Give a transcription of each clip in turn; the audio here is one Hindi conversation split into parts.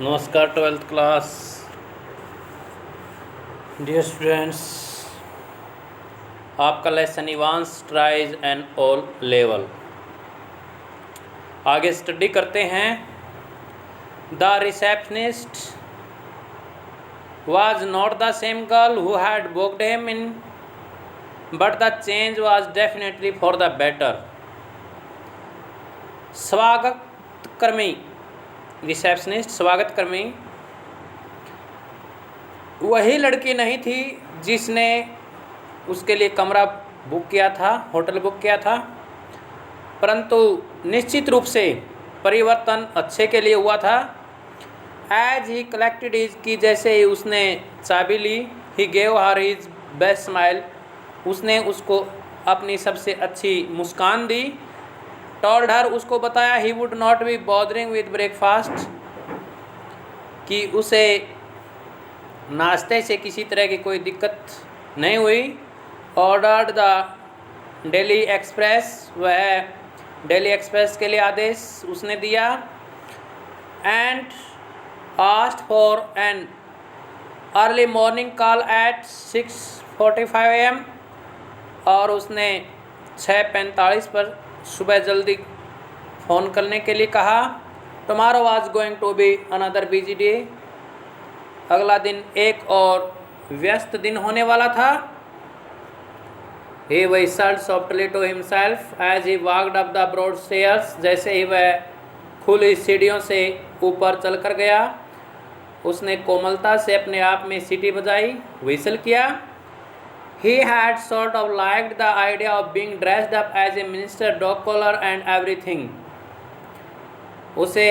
नमस्कार ट्वेल्थ क्लास डियर स्टूडेंट्स। आपका lesson Evans tries and all level. आगे स्टडी करते हैं। The receptionist was not the same girl who had booked him in, but the change was definitely for the better. स्वागत कर्मी, रिसेप्शनिस्ट स्वागत कर्मी वही लड़की नहीं थी जिसने उसके लिए कमरा बुक किया था, होटल बुक किया था, परंतु निश्चित रूप से परिवर्तन अच्छे के लिए हुआ था। एज ही कलेक्टेड हिज की जैसे ही उसने चाबी ली, he gave her his best smile, उसने उसको अपनी सबसे अच्छी मुस्कान दी। टोल्ड हर, उसको बताया, he would not be bothering with breakfast, कि उसे नाश्ते से किसी तरह की कोई दिक्कत नहीं हुई। ऑर्डर्ड द डेली एक्सप्रेस, वह डेली एक्सप्रेस के लिए आदेश उसने दिया। And asked for an early morning call at 6:45 am, और उसने 6:45 पर सुबह जल्दी फ़ोन करने के लिए कहा। Tomorrow was going to be another busy day, अगला दिन एक और व्यस्त दिन होने वाला था। He whistled softly to himself as he walked up the broad stairs, जैसे ही वह खुली सीढ़ियों से ऊपर चलकर गया, उसने कोमलता से अपने आप में सीटी बजाई, व्हिसल किया। He had sort of liked the idea of being dressed up as a minister, dog collar and everything. उसे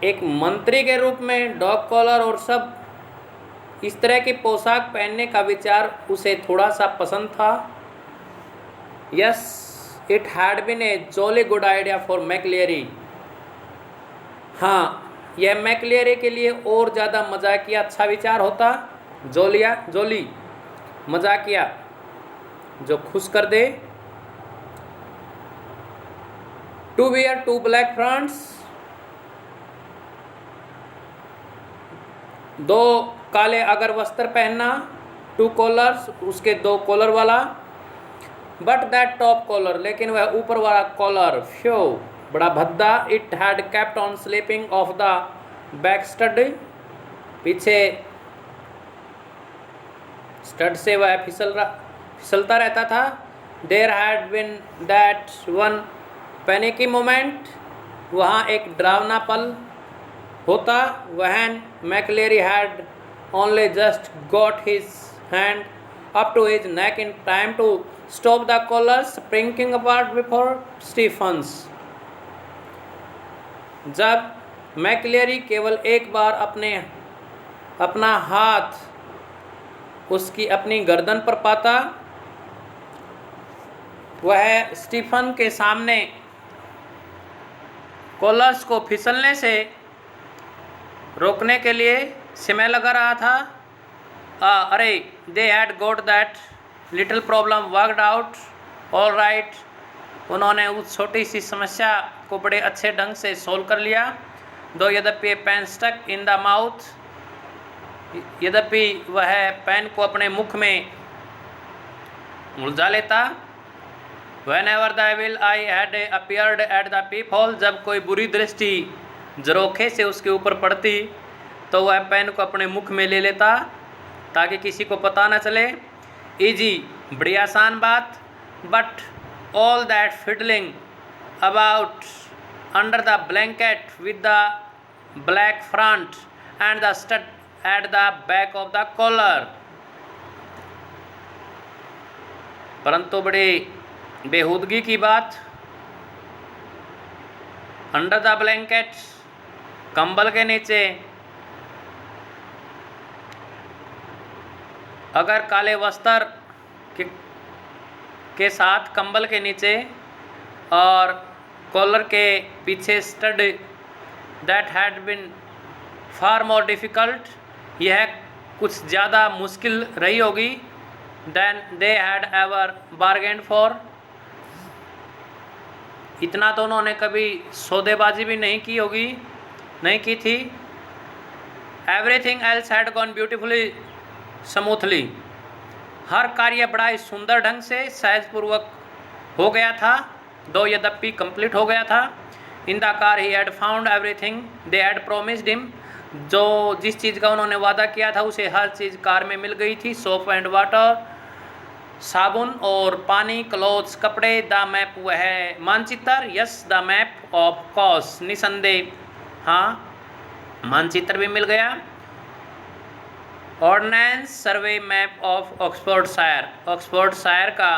एक मंत्री के रूप में डॉग कॉलर और सब इस तरह की पोशाक पहनने का विचार उसे थोड़ा सा पसंद था। Yes, it had been a jolly good idea for McLeary. हाँ, यह मैकलेरे के लिए और ज़्यादा मजाकिया अच्छा विचार होता। जोली मजाकिया, जो खुश कर दे। To wear two black fronts, दो काले अगर वस्त्र पहनना। टू कॉलर्स, उसके दो कॉलर वाला। बट दैट टॉप कॉलर, लेकिन वह ऊपर वाला कॉलर, फ्यो, बड़ा भद्दा। It had kept on slipping off the back stud, पीछे स्टड से वह फिसलता रहता था। There had been that one panicky moment, वहाँ एक डरावना पल होता। When McCleary had only just got his hand up to his neck in time to stop the collar springing apart before Stephens, जब मैकलेरी केवल एक बार अपना हाथ उसकी अपनी गर्दन पर पाता, वह स्टीफन के सामने कॉलर्स को फिसलने से रोकने के लिए समय लगा रहा था। अरे, they had got that little problem worked out all right, उन्होंने उस छोटी सी समस्या को बड़े अच्छे ढंग से सोल्व कर लिया। दो यद्यपि pen stuck in the mouth, यद्यपि वह पेन को अपने मुख में उलझा लेता। Whenever the evil eye had appeared at the peephole, जब कोई बुरी दृष्टि झरोखे से उसके ऊपर पड़ती तो वह पेन को अपने मुख में ले लेता ताकि किसी को पता न चले। इजी, बड़ी आसान बात। But all that fiddling about under the blanket with the black front and the stud at the back of the collar, परंतु बड़ी बेहूदगी की बात। अंडर द ब्लैंकेट, कंबल के नीचे, अगर काले वस्त्र के साथ कंबल के नीचे और कॉलर के पीछे stud, that had been far more difficult, यह कुछ ज़्यादा मुश्किल रही होगी। Than they had ever bargain for, इतना तो उन्होंने कभी सौदेबाजी भी नहीं की थी। Everything else had gone beautifully smoothly. हर कार्य बड़ा ही सुंदर ढंग से सहजपूर्वक हो गया था, दो यद्यपि कंप्लीट हो गया था। In the car he had found everything they had promised him. जो जिस चीज़ का उन्होंने वादा किया था उसे हर चीज़ कार में मिल गई थी। सोप एंड वाटर, साबुन और पानी, क्लोथ्स कपड़े, द मैप वह मानचित्र, yes the map of course निसंदेह, हाँ मानचित्र भी मिल गया। Ordnance survey map of Oxfordshire, Oxfordshire का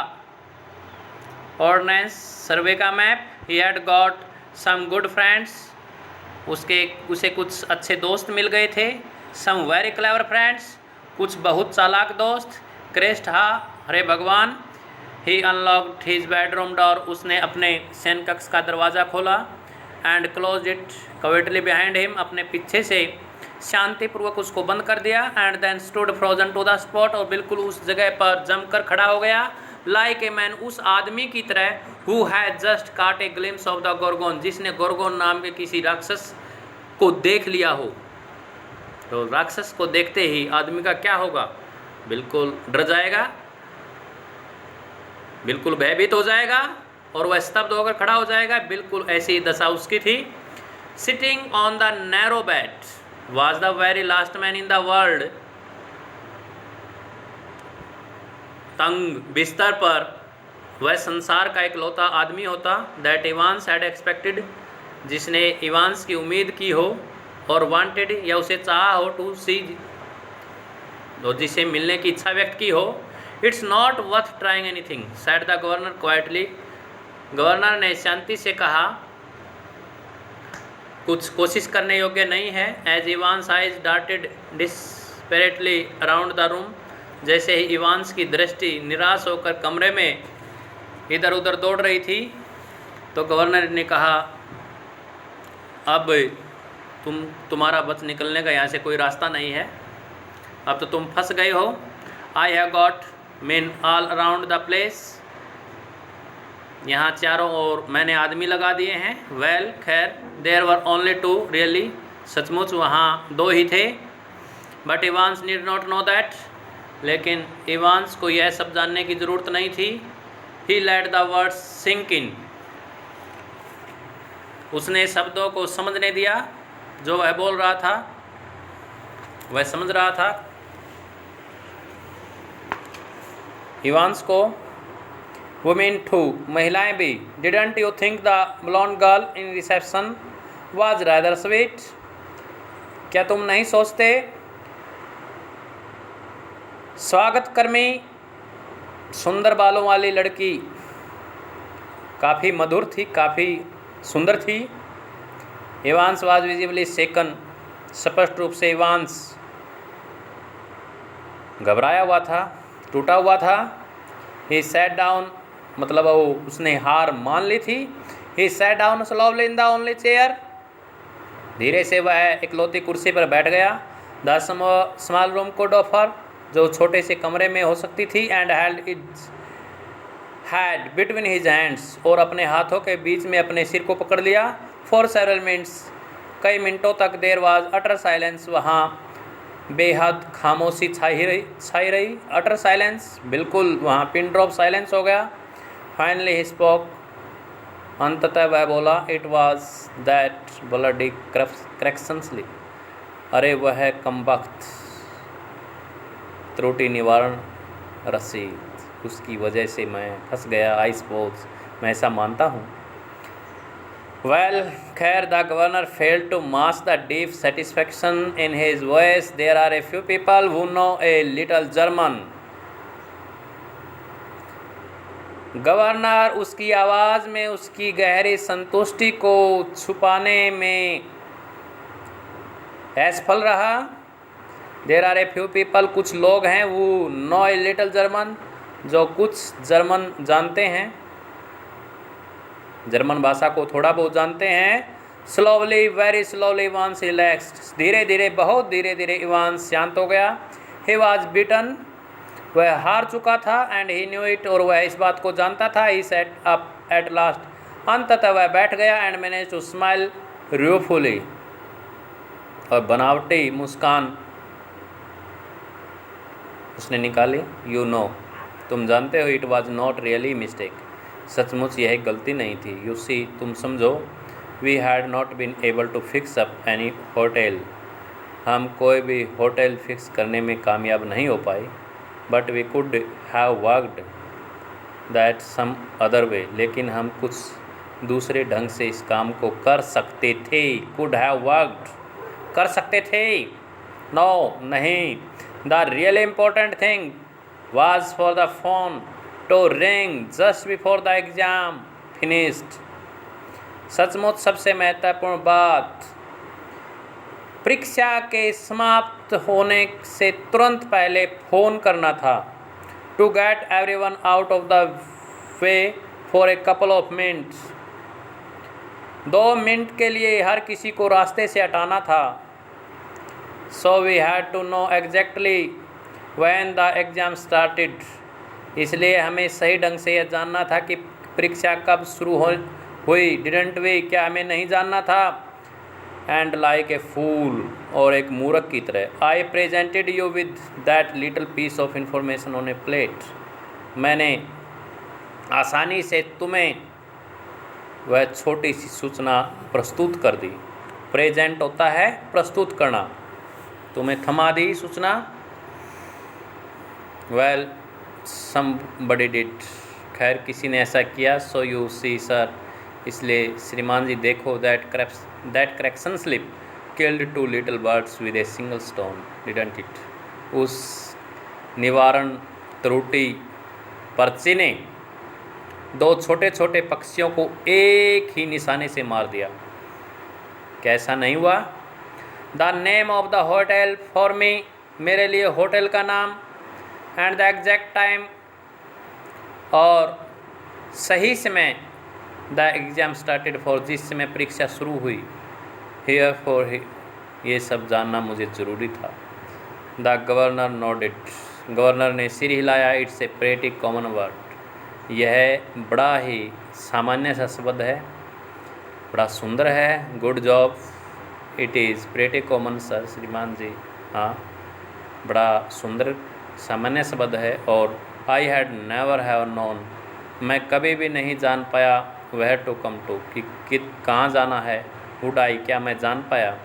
ऑर्डिनेंस सर्वे का map. He had got some good friends, उसे कुछ अच्छे दोस्त मिल गए थे। सम वेरी क्लेवर फ्रेंड्स, कुछ बहुत चालाक दोस्त। क्रेस्ट हा, हरे भगवान। He unlocked his bedroom door, उसने अपने शयन कक्ष का दरवाज़ा खोला। And close it covertly behind him, अपने पीछे से शांतिपूर्वक उसको बंद कर दिया। And then stood frozen to the spot, और बिल्कुल उस जगह पर जमकर खड़ा हो गया। लाइक ए मैन, उस आदमी की तरह, हु हैड जस्ट काट a glimpse of the gorgon, जिसने गोर्गोन नाम के किसी राक्षस को देख लिया हो। तो राक्षस को देखते ही आदमी का क्या होगा? बिल्कुल डर जाएगा, बिल्कुल भयभीत हो जाएगा और वह स्तब्ध होकर खड़ा हो जाएगा। बिल्कुल ऐसी दशा उसकी थी। Sitting on the narrow bed was the very last man in the world, तंग बिस्तर पर वह संसार का इकलौता आदमी होता। दैट इवांस हैड एक्सपेक्टेड, जिसने इवांस की उम्मीद की हो और वांटेड या उसे चाहा हो, टू सी, तो जिसे मिलने की इच्छा व्यक्त की हो। It's not worth trying anything said the governor quietly, governor ने शांति से कहा, कुछ कोशिश करने योग्य नहीं है। As Evans eyes darted desperately around the room, जैसे ही इवांस की दृष्टि निराश होकर कमरे में इधर उधर दौड़ रही थी, तो गवर्नर ने कहा, अब तुम्हारा बच निकलने का यहाँ से कोई रास्ता नहीं है, अब तो तुम फंस गए हो। आई have got main all around the place, यहाँ चारों ओर मैंने आदमी लगा दिए हैं। वेल खैर, there were only two, really सचमुच वहाँ दो ही थे। But Evans need not know that, लेकिन इवांस को यह सब जानने की ज़रूरत नहीं थी। He let the words sink in, उसने शब्दों को समझने दिया, जो वह बोल रहा था वह समझ रहा था। इवांस को वुमेन टू, महिलाएं भी। Didn't you think the blonde girl in reception was rather sweet, क्या तुम नहीं सोचते स्वागत कर्मी सुंदर बालों वाली लड़की काफ़ी मधुर थी, काफ़ी सुंदर थी। इवांस वाज विजिबली शेकन, स्पष्ट रूप से इवांस घबराया हुआ था, टूटा हुआ था। ही सैट डाउन, मतलब वो उसने हार मान ली थी। He sat down slowly in the only chair, धीरे से वह इकलौती कुर्सी पर बैठ गया। The small room code offer, जो छोटे से कमरे में हो सकती थी। And held is had between his hands, और अपने हाथों के बीच में अपने सिर को पकड़ लिया। फॉर सेवरल मिनट्स, कई मिनटों तक देर वाज अटर साइलेंस, वहाँ बेहद खामोशी छाई रही। अटर साइलेंस, बिल्कुल वहाँ पिन ड्रॉप साइलेंस हो गया। फाइनली ही स्पोक, अंततः वह बोला, इट वाज दैट ब्लडी क्रैक्सनसली, अरे वह कमबख्त त्रुटि निवारण रसीद, उसकी वजह से मैं फंस गया। आई सपोज, मैं ऐसा मानता हूँ। वेल खैर, the governor failed to mask the deep satisfaction in his voice. There are a few people who know a little German. Governor उसकी आवाज़ में उसकी गहरी संतुष्टि को छुपाने में असफल रहा। There are a few people, कुछ लोग हैं, वो नो ए लिटल जर्मन, जो कुछ जर्मन जानते हैं, जर्मन भाषा को थोड़ा बहुत जानते हैं। Slowly, very slowly Evans relaxed, धीरे धीरे, बहुत धीरे धीरे इवांस शांत हो गया। ही वॉज बीटन, वह हार चुका था। एंड ही न्यू इट, और वह इस बात को जानता था। ही सेट अप एट लास्ट, अंततः वह बैठ गया। एंड मैनेज टू स्माइल रुफुली, और बनावटी मुस्कान उसने निकाली। यू नो, तुम जानते हो, it was not really mistake, सचमुच यह गलती नहीं थी। यू सी, तुम समझो, we had not been able to fix up any hotel, हम कोई भी होटल फिक्स करने में कामयाब नहीं हो पाए। But we could have worked that some other way, लेकिन हम कुछ दूसरे ढंग से इस काम को कर सकते थे। कुड हैव वर्कड, कर सकते थे। नो, नहीं। The real important thing was for the phone to ring just before the exam finished. सचमुच सबसे महत्वपूर्ण बात परीक्षा के समाप्त होने से तुरंत पहले फ़ोन करना था। To get everyone out of the way for a couple of minutes. 2 minute के लिए हर किसी को रास्ते से हटाना था। So we had to know exactly when the exam started. इसलिए हमें सही ढंग से यह जानना था कि परीक्षा कब शुरू हुई। Didn't we, क्या हमें नहीं जानना था? And like a fool, और एक मूर्ख की तरह, I presented you with that little piece of information on a plate. मैंने आसानी से तुम्हें वह छोटी सी सूचना प्रस्तुत कर दी। प्रेजेंट होता है प्रस्तुत करना, तुम्हें थमा दी सूचना। वेल somebody did, खैर किसी ने ऐसा किया। सो यू सी सर, इसलिए श्रीमान जी देखो, that correction slip killed 2 little birds with a single stone, didn't it? उस निवारण त्रुटि पर्ची ने 2 छोटे छोटे पक्षियों को एक ही निशाने से मार दिया। कैसा नहीं हुआ? The name of the hotel for me, मेरे लिए होटल का नाम, एंड द एग्जैक्ट टाइम, और सही समय, द एग्ज़ाम स्टार्टेड फॉर, जिस समय परीक्षा शुरू हुई, हियर फॉर, ये सब जानना मुझे ज़रूरी था। द गवर्नर नोडेड, गवर्नर ने सिर हिलाया। It's a pretty common word, यह बड़ा ही सामान्य सा शब्द है, बड़ा सुंदर है। Good job, it is pretty common sir, श्रीमान जी, हाँ, बड़ा सुंदर सामान्य शब्द है। और I had never have known, मैं कभी भी नहीं जान पाया, वेयर टू कम टू, कि कहाँ जाना है। वुड आई, क्या मैं जान पाया।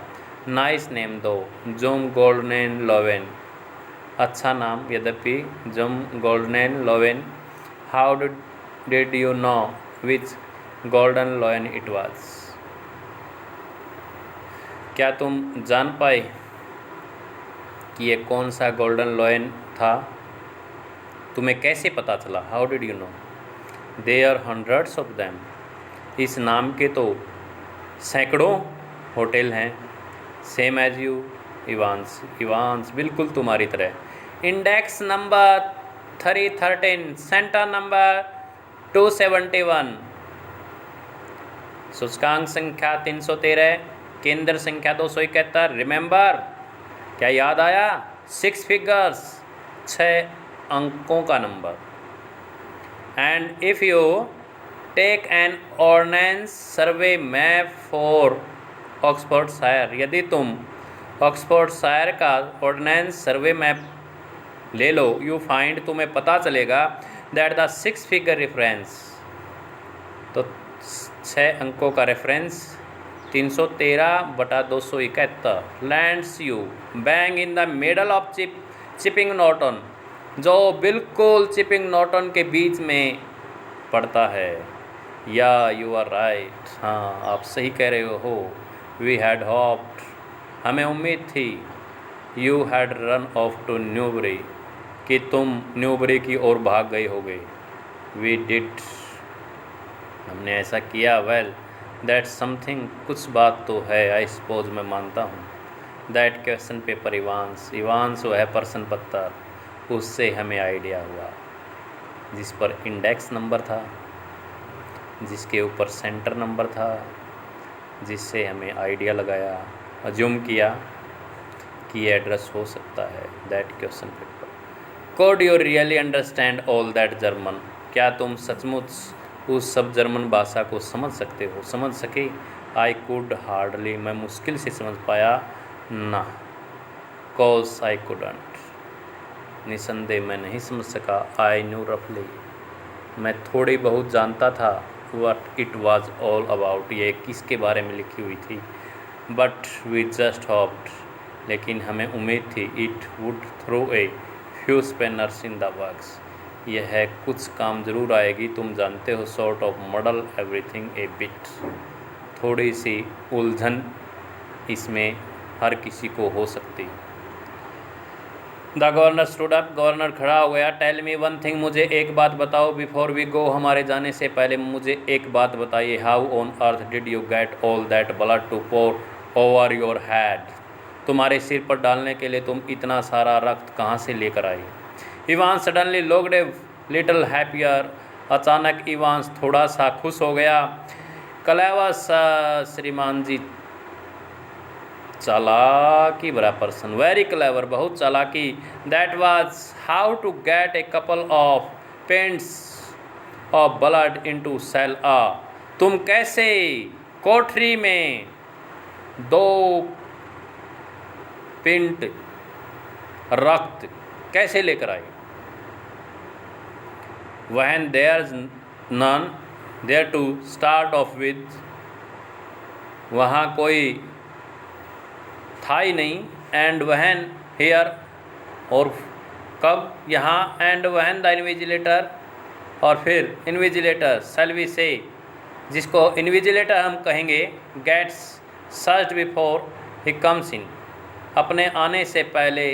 नाइस नेम दो, जुम गोल्डन लोवेन, अच्छा नाम, यद्यपि जुम golden Lowen. How did you know which golden Lowen it was, क्या तुम जान पाए कि ये कौन सा गोल्डन लोयन था, तुम्हें कैसे पता चला। How did you know, there hundreds of them, इस नाम के तो सैकड़ों होटल हैं। Same as you, Evans, Evans बिल्कुल तुम्हारी तरह। इंडेक्स नंबर 313, सेंटर नंबर 271, सूचकांक संख्या 313, केंद्र संख्या 271। रिमेंबर, क्या याद आया? 6 फिगर्स, 6 अंकों का number. And if you take an ordnance survey map for Oxfordshire, यदि तुम ऑक्सफोर्डशायर का ऑर्डिनेंस सर्वे मैप ले लो, यू फाइंड, तुम्हें पता चलेगा, दैट द 6 फिगर रेफरेंस, तो 6 अंकों का reference 313/271 lands you bang in the middle of chipping Norton, जो बिल्कुल चिपिंग नॉर्टन के बीच में पड़ता है। या यू आर राइट, हाँ आप सही कह रहे हो। वी हैड होप्ड, हमें उम्मीद थी। You had run off to Newbury, कि तुम न्यूबरी की ओर भाग गए होगे। वी डिड, हमने ऐसा किया। वेल दैट समथिंग, कुछ बात तो है, आई सपोज, मैं मानता हूँ। That question paper Evans, Evans वह प्रश्न पत्र, उससे हमें आइडिया हुआ, जिस पर इंडेक्स नंबर था, जिसके ऊपर सेंटर नंबर था, जिससे हमें आइडिया लगाया, अज्यूम किया कि ये एड्रेस हो सकता है। That question paper, code you really understand all that German, क्या तुम सचमुच उस सब जर्मन भाषा को समझ सकते हो, समझ सके। आई कुड हार्डली, मैं मुश्किल से समझ पाया। ना, कॉज आई कुडंट, निसंदेह मैं नहीं समझ सका। आई न्यू रफली, मैं थोड़ी बहुत जानता था। What it was all about, ये किसके बारे में लिखी हुई थी। बट वी जस्ट हॉप्ड, लेकिन हमें उम्मीद थी। It would throw a few spanners in the works, यह है कुछ काम ज़रूर आएगी, तुम जानते हो। Sort of model everything a bit, थोड़ी सी उलझन इसमें हर किसी को हो सकती। The governor stood up, governor खड़ा हो गया। टेल मी वन थिंग, मुझे एक बात बताओ। बिफोर वी गो, हमारे जाने से पहले मुझे एक बात बताइए। How on earth did you get all that blood to pour over your head, तुम्हारे सिर पर डालने के लिए तुम इतना सारा रक्त कहाँ से लेकर आई। Evans suddenly looked a little happier, अचानक इवांस थोड़ा सा खुश हो गया। क्लेवर श्रीमान जी, चालाकी भरा पर्सन, वेरी क्लेवर, बहुत चालाकी। That was how to get a couple of pints of blood into cell आ, तुम कैसे कोठरी में 2 पिंट रक्त कैसे लेकर आए। When there's none there to start off with, वहाँ कोई था ही नहीं। एंड वहन हेयर, और कब यहाँ। एंड वहन द इन्विजिलेटर, और फिर इन्विजिलेटर, शैल वी से, जिसको इन्विजिलेटर हम कहेंगे, gets search before he comes in, अपने आने से पहले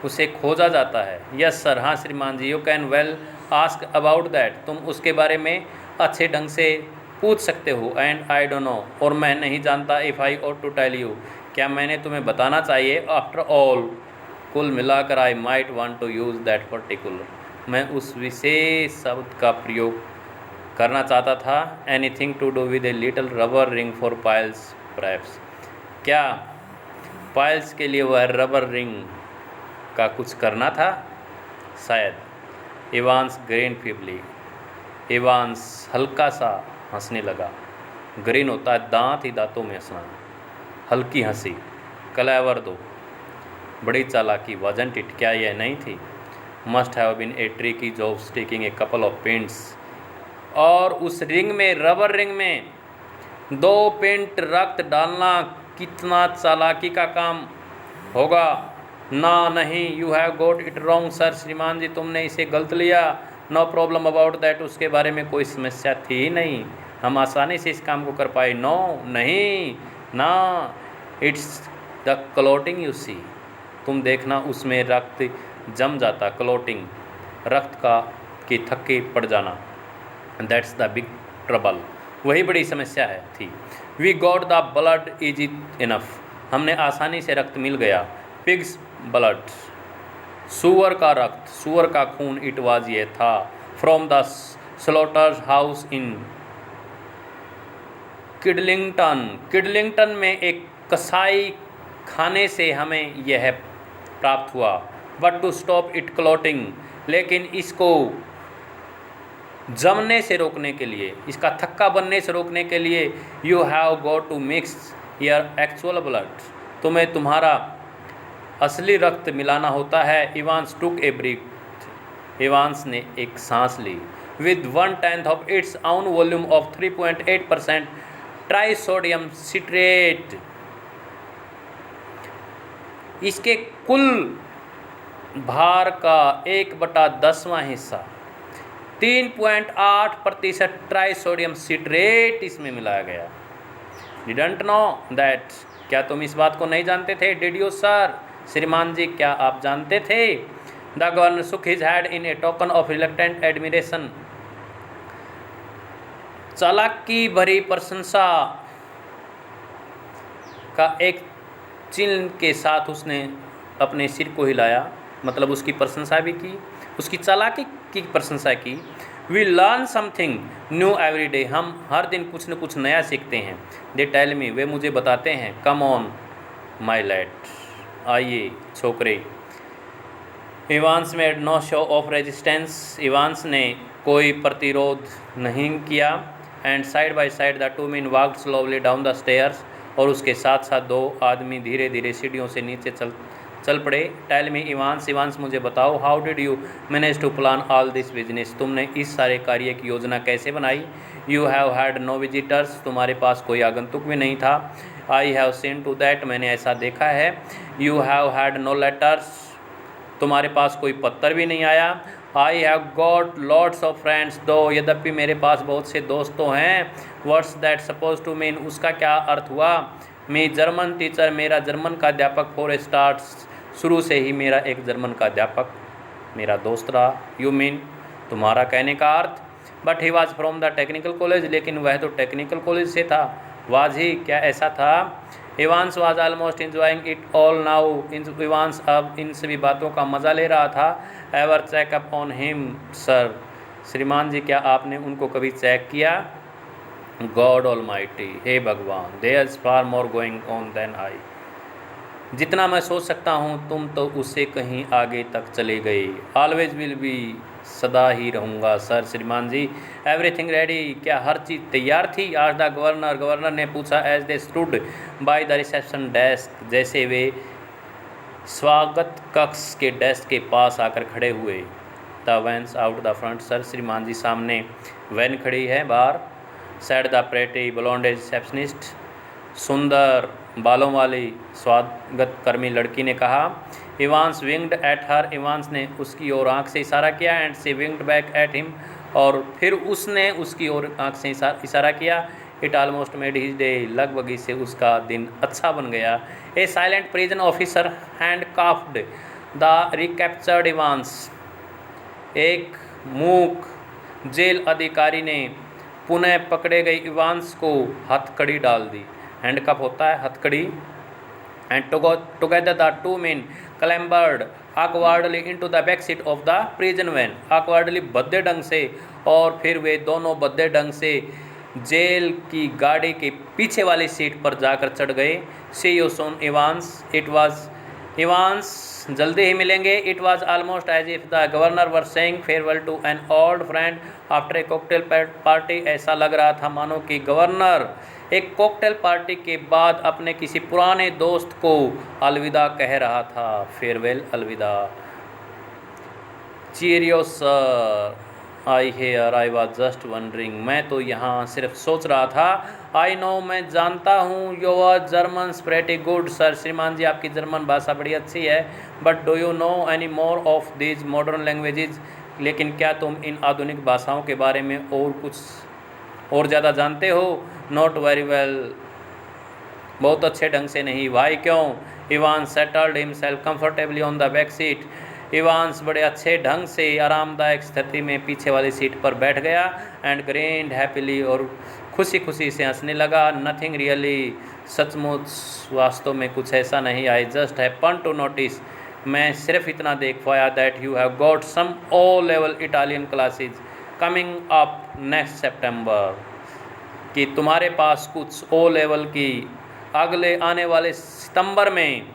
उसे खोजा जाता है। यस सर, हाँ श्रीमान जी। You can well ask about that, तुम उसके बारे में अच्छे ढंग से पूछ सकते हो। एंड आई डोंट नो, और मैं नहीं जानता। If I ought to tell you, क्या मैंने तुम्हें बताना चाहिए। आफ्टर ऑल, कुल मिलाकर I might want to use that particular, मैं उस विशेष शब्द का प्रयोग करना चाहता था। Anything to do with a little rubber ring for piles perhaps, क्या पायल्स के लिए वह रबर रिंग का कुछ करना था शायद। इवांस ग्रीन फीबली, इवांस हल्का सा हंसने लगा। ग्रीन होता है दांत ही दांतों में हंसना, हल्की हंसी। क्लेवर दो, बड़ी चालाकी। वजंट इट, क्या यह नहीं थी। Must have been a tricky job sticking a couple of pints, और उस रिंग में, रबर रिंग में 2 पिंट रक्त डालना कितना चालाकी का काम होगा। ना नहीं, you have got it wrong sir, श्रीमान जी तुमने इसे गलत लिया। नो प्रॉब्लम अबाउट दैट, उसके बारे में कोई समस्या थी ही नहीं, हम आसानी से इस काम को कर पाए। नो नहीं, ना, it's the clotting you see, तुम देखना उसमें रक्त जम जाता। क्लोटिंग, रक्त का के थक्के पड़ जाना। दैट्स द बिग ट्रबल, वही बड़ी समस्या है थी। We got the blood is enough, हमने आसानी से रक्त मिल गया। पिग्स ब्लड, सुअर का रक्त, सुअर का खून। इट वाज, ये था। From the slaughter's house in Kidlington, Kidlington में एक कसाई खाने से हमें यह प्राप्त हुआ। But to stop it clotting, लेकिन इसको जमने से रोकने के लिए, इसका थक्का बनने से रोकने के लिए, you have got to mix your actual blood, तुम्हें तुम्हारा असली रक्त मिलाना होता है। Evans took a breath, Evans ने एक सांस ली। With 1/10 of its own volume of 3.8% trisodium citrate, इसके कुल भार का 1/10वां हिस्सा 3.8% ट्राइसोडियम सिट्रेट इसमें मिलाया गया। डिडंट नो दैट, क्या तुम इस बात को नहीं जानते थे। डिड यू सर, श्रीमान जी क्या आप जानते थे। The governor shook his head in a token of reluctant admiration, चालाकी भरी प्रशंसा का एक चिन्ह के साथ उसने अपने सिर को हिलाया, मतलब उसकी प्रशंसा भी की, उसकी चालाकी की प्रशंसा की। We learn something new every day, हम हर दिन कुछ न कुछ नया सीखते हैं। दे टेल मी, वे मुझे बताते हैं। कम ऑन माई लैड, आइए छोकरे। Evans made no show of resistance, Evans ने कोई प्रतिरोध नहीं किया। And side by side the 2 men walked slowly down the stairs, और उसके साथ साथ दो आदमी धीरे धीरे सीढ़ियों से नीचे चल पड़े। टेल मी इवांस, इवांस मुझे बताओ, how did you manage to plan all this business, तुमने इस सारे कार्य की योजना कैसे बनाई। You have had no visitors, तुम्हारे पास कोई आगंतुक भी नहीं था। I have seen to that, मैंने ऐसा देखा है। You have had no letters, तुम्हारे पास कोई पत्र भी नहीं आया। I have got lots of friends though, यद्यपि मेरे पास बहुत से दोस्त तो हैं। What's that suppose to mean, उसका क्या अर्थ हुआ। मी जर्मन टीचर, मेरा जर्मन का अध्यापक। फॉर स्टार्ट्स, शुरू से ही मेरा एक जर्मन का अध्यापक मेरा दोस्त रहा। यू मीन, तुम्हारा कहने का अर्थ। But he was from the technical college, लेकिन वह तो टेक्निकल कॉलेज से था। वाज ही, क्या ऐसा था। Evans was almost enjoying it all now, Evans अब इन सभी बातों का मज़ा ले रहा था। Ever checkup on him sir, श्रीमान जी क्या आपने उनको कभी चेक किया। गॉड ऑलमाइटी, हे भगवान, there is far more going on than I, जितना मैं सोच सकता हूँ तुम तो उससे कहीं आगे तक चले गए। ऑलवेज विल बी, सदा ही रहूँगा सर। श्रीमान जी, एवरीथिंग रेडी, क्या हर चीज़ तैयार थी। आज द गवर्नर, गवर्नर ने पूछा। As they stood by the reception desk, जैसे वे स्वागत कक्ष के डेस्क के पास आकर खड़े हुए। The vans out the front, sir श्रीमान जी सामने वैन खड़ी है बाहर। Said the pretty blonde receptionist, सुंदर बालों वाली स्वागत कर्मी लड़की ने कहा। Evans winked at her, Evans ने उसकी ओर आंख से इशारा किया। And she winked back at him, और फिर उसने उसकी ओर आंख से इशारा किया। It almost made his day, लगभग इससे उसका दिन अच्छा बन गया। ए silent prison officer handcuffed the recaptured Evans, एक मूक जेल अधिकारी ने पुनः पकड़े गए इवांस को हथकड़ी डाल दी। हैंडकप होता है हथकड़ी। And together the two men clambered awkwardly into the back seat of the prison van, awkwardly भद्दे ढंग से, और फिर वे दोनों भद्दे ढंग से जेल की गाड़ी के पीछे वाली सीट पर जाकर चढ़ गए। See you soon Evans, it was Evans, जल्दी ही मिलेंगे। It was almost as if the governor were saying farewell to an old friend after a cocktail party, ऐसा लग रहा था मानो कि गवर्नर एक कॉकटेल पार्टी के बाद अपने किसी पुराने दोस्त को अलविदा कह रहा था। फेयरवेल, अलविदा। Cheerio sir, I hear, I was just wondering, मैं तो यहाँ सिर्फ सोच रहा था। आई नो, मैं जानता हूँ। Your German pretty good sir, श्रीमान जी आपकी जर्मन भाषा बड़ी अच्छी है। But do you know any more of these modern languages, लेकिन क्या तुम इन आधुनिक भाषाओं के बारे में और कुछ और ज़्यादा जानते हो। नॉट वेरी वेल, बहुत अच्छे ढंग से नहीं। वाई, क्यों। Evans settled himself comfortably on the back seat, Evans बड़े अच्छे ढंग से आरामदायक स्थिति में पीछे वाली सीट पर बैठ गया। एंड ग्रेन्ड हैप्पीली, और खुशी खुशी से हंसने लगा। नथिंग रियली, सचमुच वास्तव में कुछ ऐसा नहीं। I just happen to notice, मैं सिर्फ इतना देख पाया। That you have got some O level Italian classes coming up next September, कि तुम्हारे पास कुछ ओ लेवल की अगले आने वाले सितंबर में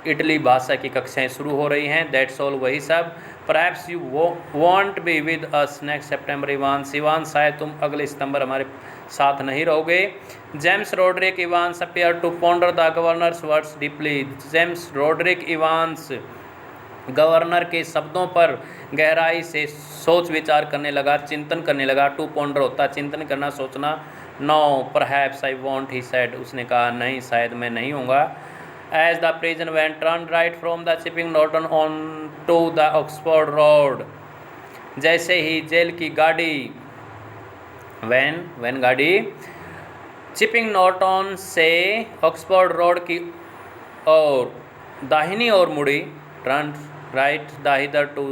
इटली भाषा की कक्षाएं शुरू हो रही हैं। दैट्स ऑल, वही सब। Perhaps you won't be with us next September Evans, Evans शायद तुम अगले सितंबर हमारे साथ नहीं रहोगे। James Roderick Evans appear to ponder the governor's words deeply, James Roderick Evans governor के शब्दों पर गहराई से सोच विचार करने लगा, चिंतन करने लगा। टू पॉन्डर होता चिंतन करना, सोचना। No perhaps I won't, he said, उसने कहा नहीं, शायद मैं नहीं होऊंगा। As the prison van turn right from the Chipping Norton on to the Oxford road, जैसे ही जेल की गाड़ी वैन गाड़ी चिपिंग नॉर्टन से ऑक्सफोर्ड रोड की ओर दाहिनी ओर मुड़ी। Turn right the hitherto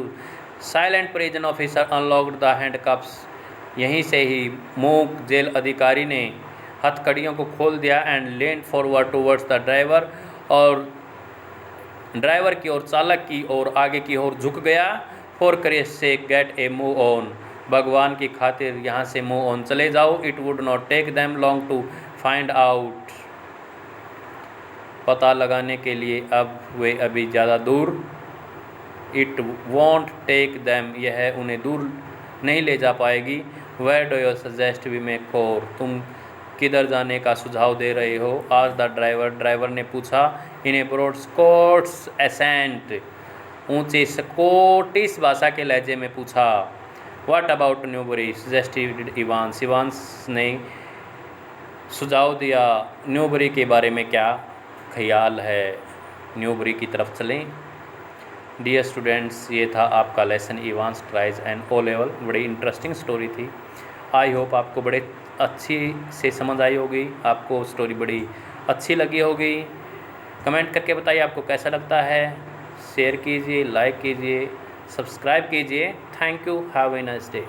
silent prison officer unlocked the handcuffs, यहीं से ही मूक जेल अधिकारी ने हथकड़ियों को खोल दिया। And leaned forward towards the driver, और ड्राइवर की ओर, चालक की ओर, आगे की ओर झुक गया। फॉर क्रेस sake get a move on, भगवान की खातिर यहाँ से मूव ऑन, चले जाओ। It would not take them long to find out, पता लगाने के लिए अब वे अभी ज़्यादा दूर। इट वॉन्ट टेक देम, यह उन्हें दूर नहीं ले जा पाएगी। Where do you suggest we make for, तुम किधर जाने का सुझाव दे रहे हो? आज द ड्राइवर ने पूछा इन ए ब्रॉड स्कॉट्स एसेंट, ऊंचे स्कॉटिश भाषा के लहजे में पूछा। What about Newbury suggested Evans, Evans ने सुझाव दिया न्यूबरी के बारे में क्या ख्याल है, न्यूबरी की तरफ चलें। डियर स्टूडेंट्स, ये था आपका lesson Evans tries and O level. बड़ी इंटरेस्टिंग स्टोरी थी। आई होप आपको बड़े अच्छी से समझ आई होगी, आपको स्टोरी बड़ी अच्छी लगी होगी। कमेंट करके बताइए आपको कैसा लगता है। शेयर कीजिए, लाइक कीजिए, सब्सक्राइब कीजिए। Thank you, have a nice day.